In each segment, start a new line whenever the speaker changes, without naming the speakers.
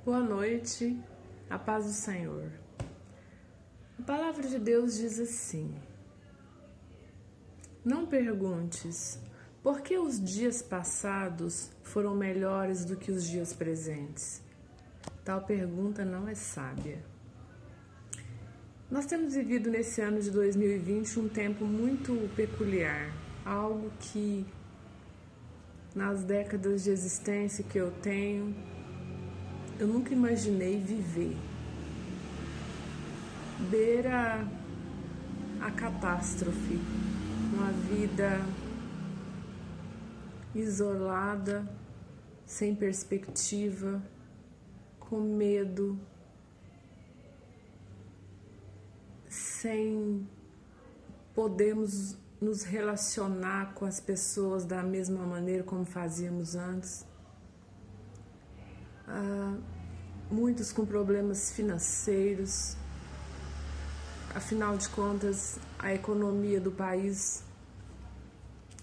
Boa noite, a paz do Senhor. A palavra de Deus diz assim: não perguntes por que os dias passados foram melhores do que os dias presentes. Tal pergunta não é sábia. Nós temos vivido nesse ano de 2020 um tempo muito peculiar, algo que nas décadas de existência que eu tenho, eu nunca imaginei viver. Beira a catástrofe, uma vida isolada, sem perspectiva, com medo, sem podermos nos relacionar com as pessoas da mesma maneira como fazíamos antes. Muitos com problemas financeiros. Afinal de contas, a economia do país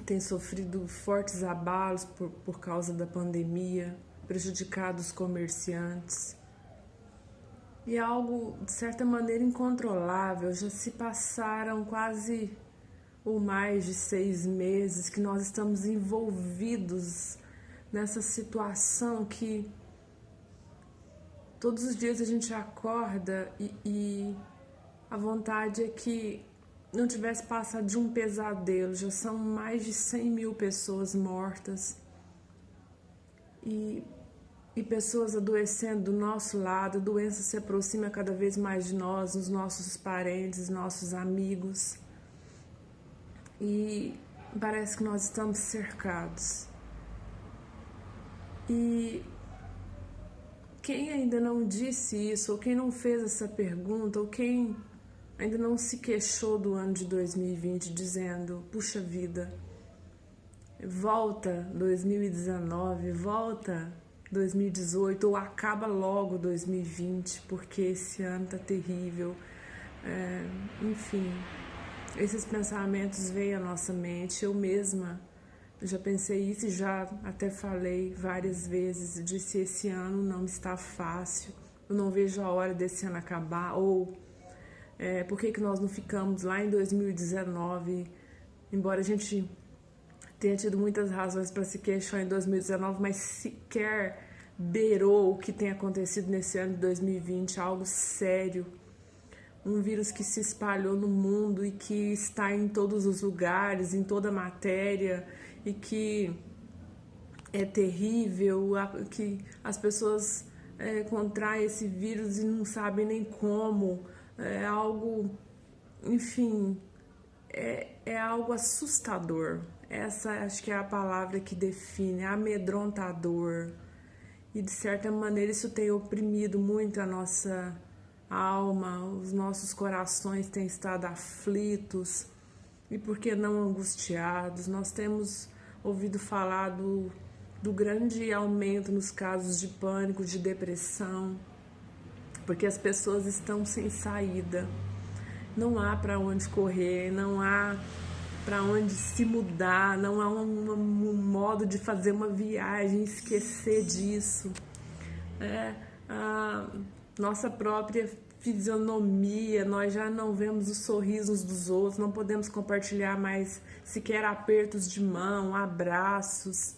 tem sofrido fortes abalos por causa da pandemia, prejudicado os comerciantes. E é algo, de certa maneira, incontrolável. Já se passaram quase ou mais de 6 meses que nós estamos envolvidos nessa situação que todos os dias a gente acorda e a vontade é que não tivesse passado de um pesadelo. Já são mais de 100 mil pessoas mortas e pessoas adoecendo do nosso lado. A doença se aproxima cada vez mais de nós, dos nossos parentes, nossos amigos. E parece que nós estamos cercados. E quem ainda não disse isso, ou quem não fez essa pergunta, ou quem ainda não se queixou do ano de 2020, dizendo: puxa vida, volta 2019, volta 2018, ou acaba logo 2020, porque esse ano tá terrível. Enfim, esses pensamentos vêm à nossa mente. Eu mesma já pensei isso e já até falei várias vezes. Disse: esse ano não está fácil, eu não vejo a hora desse ano acabar. Ou por que nós não ficamos lá em 2019? Embora a gente tenha tido muitas razões para se queixar em 2019, mas sequer beirou o que tem acontecido nesse ano de 2020, algo sério. Um vírus que se espalhou no mundo e que está em todos os lugares, em toda a matéria, e que é terrível, que as pessoas contraem esse vírus e não sabem nem como. É algo, enfim, é algo assustador. Essa acho que é a palavra que define, amedrontador. E de certa maneira isso tem oprimido muito a nossa alma, os nossos corações têm estado aflitos e por que não angustiados. Nós temos ouvido falar do grande aumento nos casos de pânico, de depressão, porque as pessoas estão sem saída. Não há para onde correr, não há para onde se mudar, não há um modo de fazer uma viagem, esquecer disso. A nossa própria fisionomia, nós já não vemos os sorrisos dos outros, não podemos compartilhar mais sequer apertos de mão, abraços.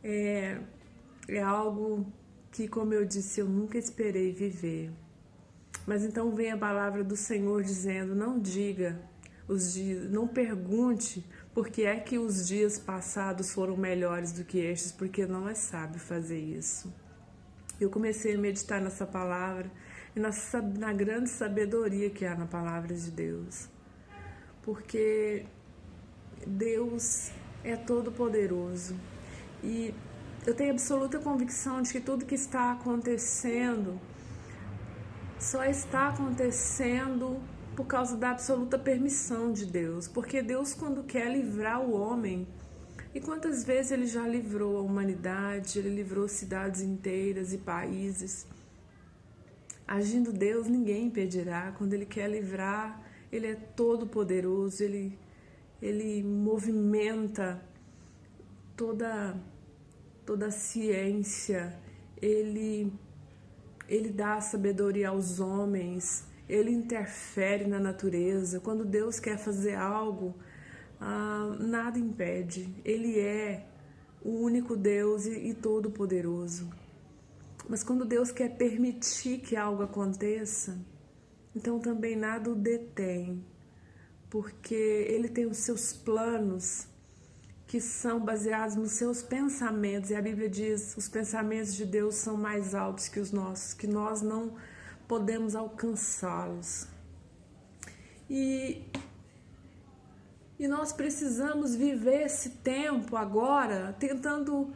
É algo que, como eu disse, eu nunca esperei viver. Mas então vem a palavra do Senhor dizendo: não diga os dias, não pergunte por que é que os dias passados foram melhores do que estes, porque não é sábio fazer isso. Eu comecei a meditar nessa palavra e na grande sabedoria que há na palavra de Deus, porque Deus é todo poderoso e eu tenho absoluta convicção de que tudo que está acontecendo só está acontecendo por causa da absoluta permissão de Deus, porque Deus, quando quer livrar o homem, e quantas vezes Ele já livrou a humanidade, Ele livrou cidades inteiras e países. Agindo Deus, ninguém impedirá. Quando Ele quer livrar, Ele é todo poderoso, Ele movimenta toda a ciência, Ele Ele dá sabedoria aos homens, ele interfere na natureza. Quando Deus quer fazer algo, nada impede. Ele é o único Deus e todo-poderoso. Mas quando Deus quer permitir que algo aconteça, então também nada o detém, porque Ele tem os seus planos que são baseados nos seus pensamentos, e a Bíblia diz: os pensamentos de Deus são mais altos que os nossos, que nós não podemos alcançá-los. E nós precisamos viver esse tempo agora tentando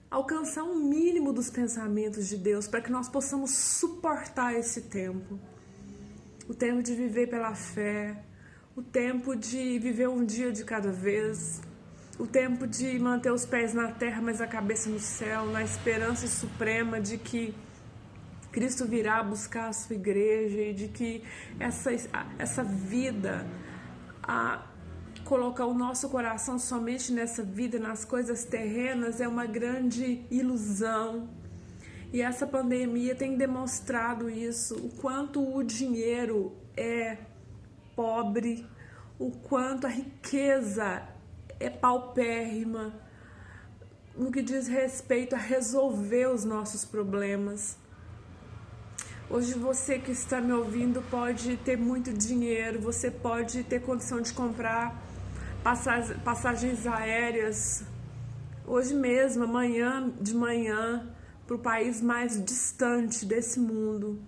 alcançar um mínimo dos pensamentos de Deus, para que nós possamos suportar esse tempo. O tempo de viver pela fé, o tempo de viver um dia de cada vez, o tempo de manter os pés na terra, mas a cabeça no céu, na esperança suprema de que Cristo virá buscar a sua igreja e de que essa vida, colocar o nosso coração somente nessa vida, nas coisas terrenas, é uma grande ilusão. E essa pandemia tem demonstrado isso, o quanto o dinheiro é pobre, o quanto a riqueza é paupérrima no que diz respeito a resolver os nossos problemas. Hoje você que está me ouvindo pode ter muito dinheiro, você pode ter condição de comprar passagens aéreas hoje mesmo, amanhã de manhã, para o país mais distante desse mundo,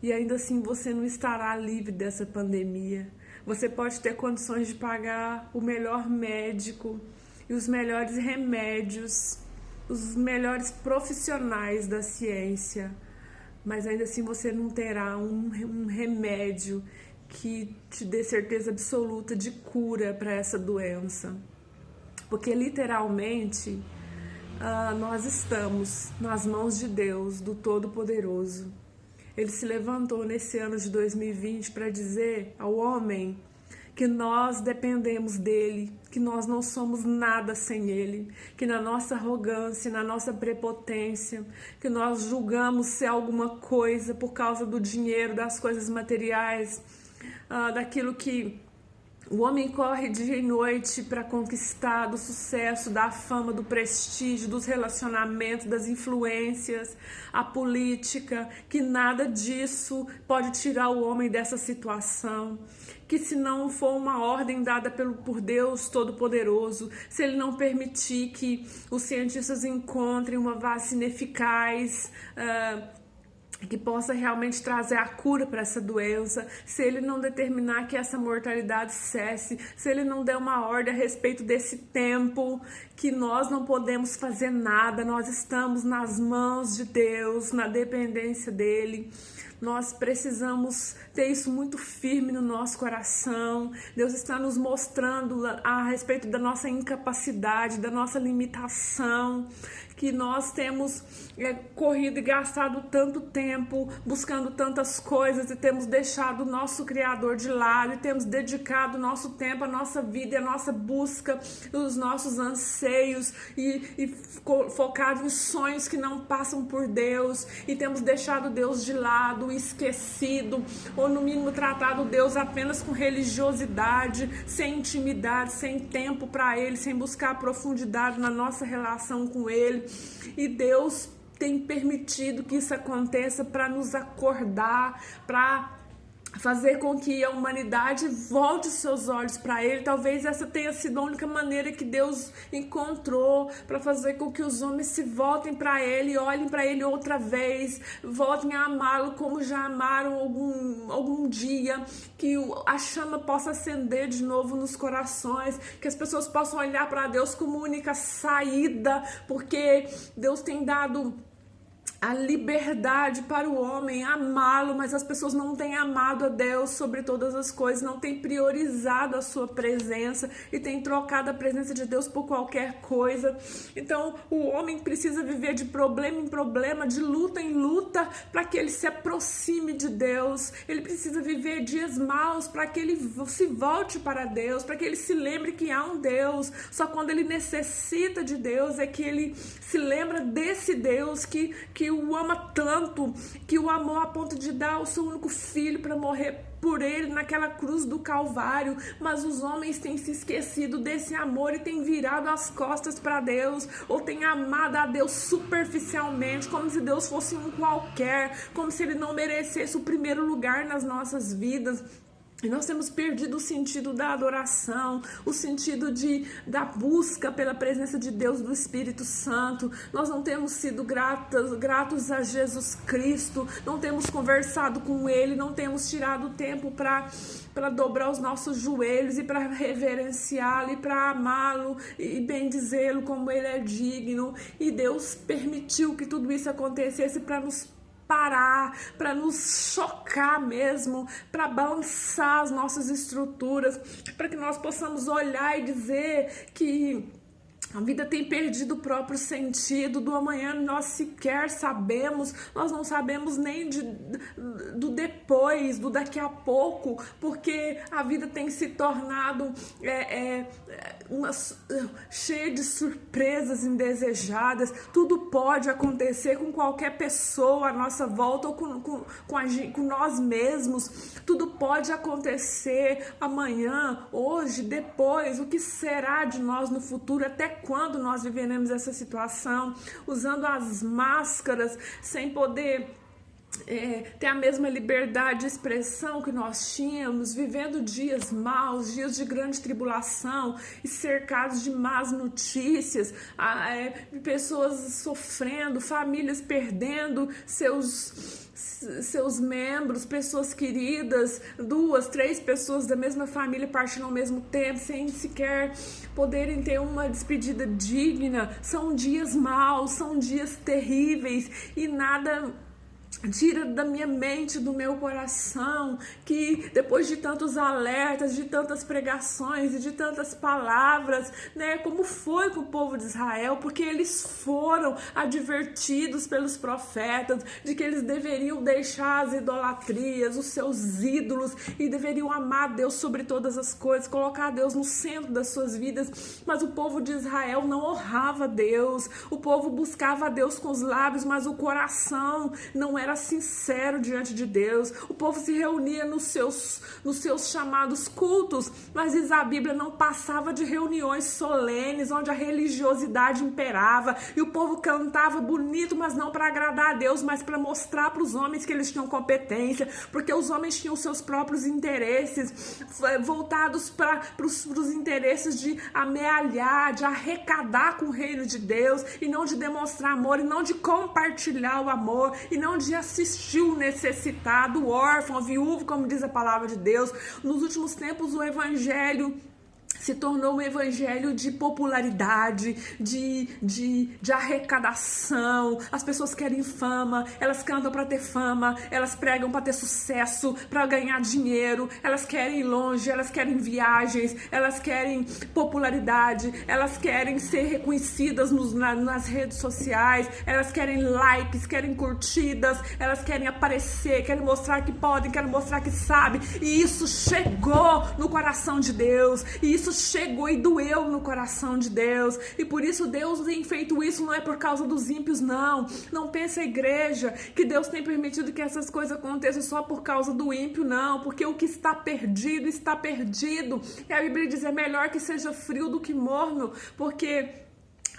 e ainda assim você não estará livre dessa pandemia. Você pode ter condições de pagar o melhor médico e os melhores remédios, os melhores profissionais da ciência, mas ainda assim você não terá um remédio que te dê certeza absoluta de cura para essa doença. Porque literalmente nós estamos nas mãos de Deus, do Todo-Poderoso. Ele se levantou nesse ano de 2020 para dizer ao homem que nós dependemos dele, que nós não somos nada sem ele, que na nossa arrogância, na nossa prepotência, que nós julgamos ser alguma coisa por causa do dinheiro, das coisas materiais, daquilo que o homem corre dia e noite para conquistar, do sucesso, da fama, do prestígio, dos relacionamentos, das influências, a política, que nada disso pode tirar o homem dessa situação. Que se não for uma ordem dada por Deus Todo-Poderoso, se Ele não permitir que os cientistas encontrem uma vacina eficaz, que possa realmente trazer a cura para essa doença, se ele não determinar que essa mortalidade cesse, se ele não der uma ordem a respeito desse tempo, que nós não podemos fazer nada, nós estamos nas mãos de Deus, na dependência dele. Nós precisamos ter isso muito firme no nosso coração. Deus está nos mostrando a respeito da nossa incapacidade, da nossa limitação, que nós temos corrido e gastado tanto tempo buscando tantas coisas e temos deixado o nosso Criador de lado e temos dedicado o nosso tempo, a nossa vida e a nossa busca, os nossos anseios e focado em sonhos que não passam por Deus, e temos deixado Deus de lado, esquecido, ou no mínimo tratado Deus apenas com religiosidade, sem intimidade, sem tempo para Ele, sem buscar profundidade na nossa relação com Ele. E Deus tem permitido que isso aconteça para nos acordar, para fazer com que a humanidade volte os seus olhos para Ele. Talvez essa tenha sido a única maneira que Deus encontrou para fazer com que os homens se voltem para Ele, olhem para Ele outra vez, voltem a amá-lo como já amaram algum dia, que a chama possa acender de novo nos corações, que as pessoas possam olhar para Deus como única saída, porque Deus tem dado a liberdade para o homem amá-lo, mas as pessoas não têm amado a Deus sobre todas as coisas, não têm priorizado a sua presença e têm trocado a presença de Deus por qualquer coisa. Então o homem precisa viver de problema em problema, de luta em luta, para que ele se aproxime de Deus. Ele precisa viver dias maus para que ele se volte para Deus, para que ele se lembre que há um Deus. Só quando ele necessita de Deus é que ele se lembra desse Deus que que o ama tanto, que o amou a ponto de dar o seu único filho para morrer por ele naquela cruz do Calvário, mas os homens têm se esquecido desse amor e têm virado as costas para Deus, ou têm amado a Deus superficialmente, como se Deus fosse um qualquer, como se ele não merecesse o primeiro lugar nas nossas vidas. E nós temos perdido o sentido da adoração, o sentido da busca pela presença de Deus, do Espírito Santo. Nós não temos sido gratos a Jesus Cristo, não temos conversado com Ele, não temos tirado tempo para dobrar os nossos joelhos e para reverenciá-lo e para amá-lo e bendizê-lo como Ele é digno. E Deus permitiu que tudo isso acontecesse para nos parar, para nos chocar mesmo, para balançar as nossas estruturas, para que nós possamos olhar e dizer que a vida tem perdido o próprio sentido, do amanhã nós sequer sabemos, nós não sabemos nem do depois, do daqui a pouco, porque a vida tem se tornado cheia de surpresas indesejadas. Tudo pode acontecer com qualquer pessoa à nossa volta ou com nós mesmos. Tudo pode acontecer amanhã, hoje, depois. O que será de nós no futuro? Até quando nós viveremos essa situação, usando as máscaras, sem poder ter a mesma liberdade de expressão que nós tínhamos, vivendo dias maus, dias de grande tribulação e cercados de más notícias, pessoas sofrendo, famílias perdendo seus membros, pessoas queridas, 2, 3 pessoas da mesma família partindo ao mesmo tempo, sem sequer poderem ter uma despedida digna. São dias maus, são dias terríveis, e nada tira da minha mente, do meu coração, que depois de tantos alertas, de tantas pregações e de tantas palavras, né, como foi com o povo de Israel, porque eles foram advertidos pelos profetas de que eles deveriam deixar as idolatrias, os seus ídolos, e deveriam amar Deus sobre todas as coisas, colocar Deus no centro das suas vidas. Mas o povo de Israel não honrava Deus, o povo buscava Deus com os lábios, mas o coração não era sincero diante de Deus. O povo se reunia nos seus chamados cultos, mas diz a Bíblia, não passava de reuniões solenes, onde a religiosidade imperava, e o povo cantava bonito, mas não para agradar a Deus, mas para mostrar para os homens que eles tinham competência, porque os homens tinham seus próprios interesses voltados para os interesses de amealhar, de arrecadar com o reino de Deus, e não de demonstrar amor, e não de compartilhar o amor, e não de assistir o necessitado, o órfão, a viúva, como diz a palavra de Deus. Nos últimos tempos, o evangelho se tornou um evangelho de popularidade, de arrecadação. As pessoas querem fama, elas cantam para ter fama, elas pregam para ter sucesso, para ganhar dinheiro, elas querem ir longe, elas querem viagens, elas querem popularidade, elas querem ser reconhecidas nas redes sociais, elas querem likes, querem curtidas, elas querem aparecer, querem mostrar que podem, querem mostrar que sabem, e isso chegou no coração de Deus, e isso chegou e doeu no coração de Deus, e por isso Deus tem feito isso. Não é por causa dos ímpios, não pense a igreja que Deus tem permitido que essas coisas aconteçam só por causa do ímpio, não, porque o que está perdido, e a Bíblia diz, é melhor que seja frio do que morno, porque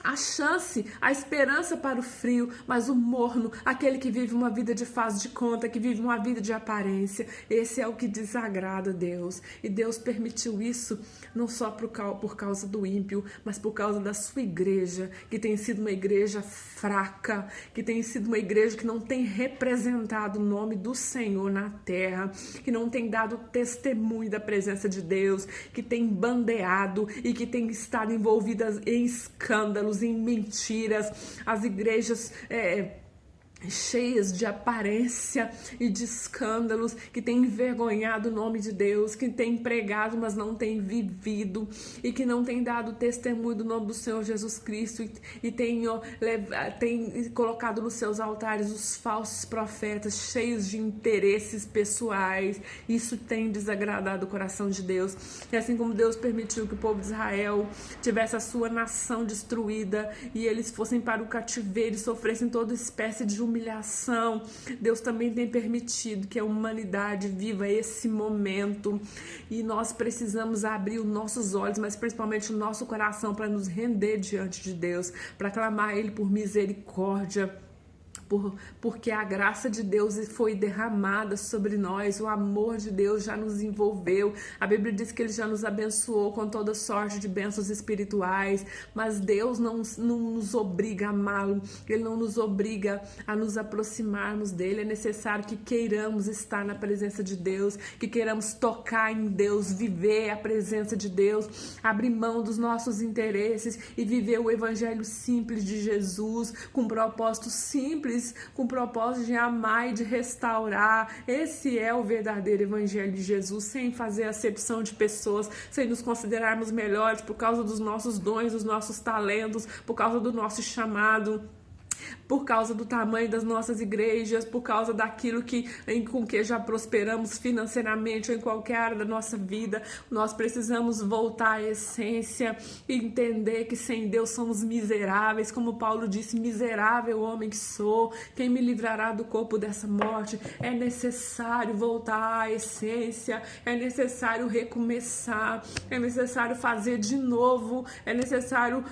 a chance, a esperança para o frio, mas o morno, aquele que vive uma vida de faz de conta, que vive uma vida de aparência, esse é o que desagrada a Deus. E Deus permitiu isso não só por causa do ímpio, mas por causa da sua igreja, que tem sido uma igreja fraca, que tem sido uma igreja que não tem representado o nome do Senhor na terra, que não tem dado testemunho da presença de Deus, que tem bandeado e que tem estado envolvidas em escândalos, em mentiras. As igrejas cheias de aparência e de escândalos, que tem envergonhado o nome de Deus, que tem pregado, mas não tem vivido, e que não tem dado testemunho do nome do Senhor Jesus Cristo, e tem colocado nos seus altares os falsos profetas, cheios de interesses pessoais. Isso tem desagradado o coração de Deus. E assim como Deus permitiu que o povo de Israel tivesse a sua nação destruída, e eles fossem para o cativeiro e sofressem toda espécie de humilhação, Deus também tem permitido que a humanidade viva esse momento, e nós precisamos abrir os nossos olhos, mas principalmente o nosso coração, para nos render diante de Deus, para clamar a Ele por misericórdia, porque a graça de Deus foi derramada sobre nós, o amor de Deus já nos envolveu. A Bíblia diz que Ele já nos abençoou com toda sorte de bênçãos espirituais, mas Deus não nos obriga a amá-lo, Ele não nos obriga a nos aproximarmos dEle. É necessário que queiramos estar na presença de Deus, que queiramos tocar em Deus, viver a presença de Deus, abrir mão dos nossos interesses e viver o evangelho simples de Jesus, com propósito simples, com o propósito de amar e de restaurar. Esse é o verdadeiro evangelho de Jesus, sem fazer acepção de pessoas, sem nos considerarmos melhores por causa dos nossos dons, dos nossos talentos, por causa do nosso chamado, por causa do tamanho das nossas igrejas, por causa daquilo com que já prosperamos financeiramente ou em qualquer área da nossa vida. Nós precisamos voltar à essência e entender que sem Deus somos miseráveis, como Paulo disse: miserável homem que sou, quem me livrará do corpo dessa morte? É necessário voltar à essência, é necessário recomeçar, é necessário fazer de novo, é necessário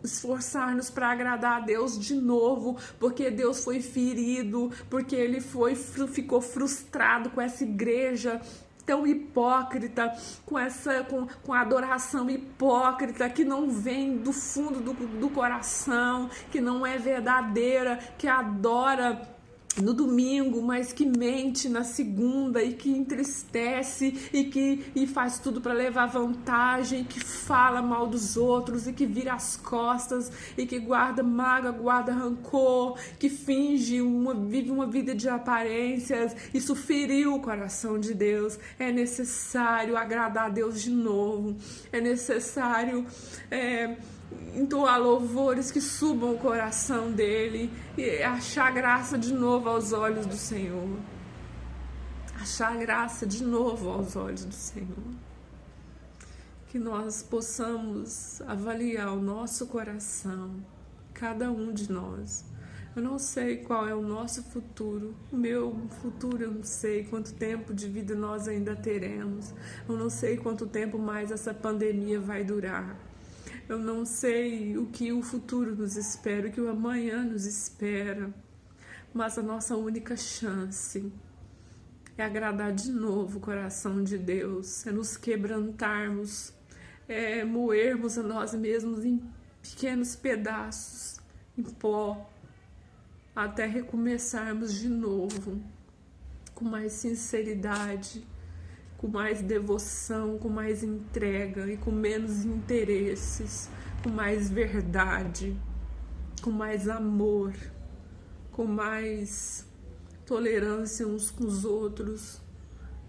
esforçar-nos para agradar a Deus de novo, porque Deus foi ferido, porque Ele ficou frustrado com essa igreja tão hipócrita, com a adoração hipócrita que não vem do fundo do coração, que não é verdadeira, que adora no domingo, mas que mente na segunda, e que entristece e faz tudo para levar vantagem, que fala mal dos outros e que vira as costas e que guarda mágoa, guarda rancor, que vive uma vida de aparências. Isso feriu o coração de Deus. É necessário agradar a Deus de novo, é necessário entoar louvores que subam o coração dele e achar graça de novo aos olhos do Senhor. Achar graça de novo aos olhos do Senhor. Que nós possamos avaliar o nosso coração, cada um de nós. Eu não sei qual é o nosso futuro, o meu futuro eu não sei quanto tempo de vida nós ainda teremos, eu não sei quanto tempo mais essa pandemia vai durar. Eu não sei o que o futuro nos espera, o que o amanhã nos espera, mas a nossa única chance é agradar de novo o coração de Deus, é nos quebrantarmos, é moermos a nós mesmos em pequenos pedaços, em pó, até recomeçarmos de novo, com mais sinceridade, com mais devoção, com mais entrega e com menos interesses, com mais verdade, com mais amor, com mais tolerância uns com os outros,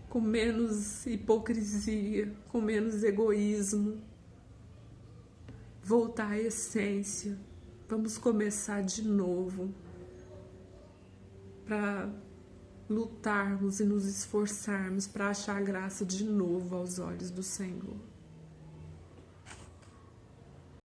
com menos hipocrisia, com menos egoísmo. Voltar à essência. Vamos começar de novo para lutarmos e nos esforçarmos para achar graça de novo aos olhos do Senhor.